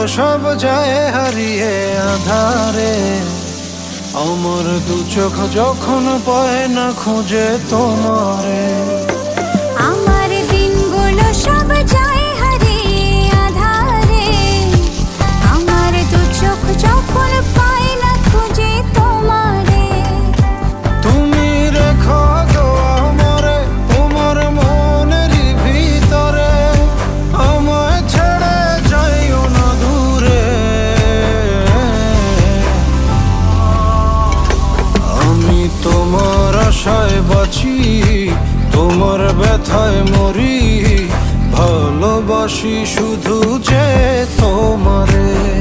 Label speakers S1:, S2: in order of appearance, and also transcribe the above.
S1: সব যায় হারিয়ে আধারে। আমার দু চোখ যখন পায় না খুঁজে তোমারে।
S2: আমার দিনগুলো সব যায় হারিয়ে আঁধারে। আমার দু চোখ যখন পায় না খুঁজে তোমারে।
S1: তুমি রেখো গো আমারে তোমার মনেরই ভিতরে, আমায় ছেড়ে যাইও না দূরে। আমি তোমার আশায় বাঁচি, তোমার ব্যথায় মরি, ভালোবাসি শুধু যে তোমারে।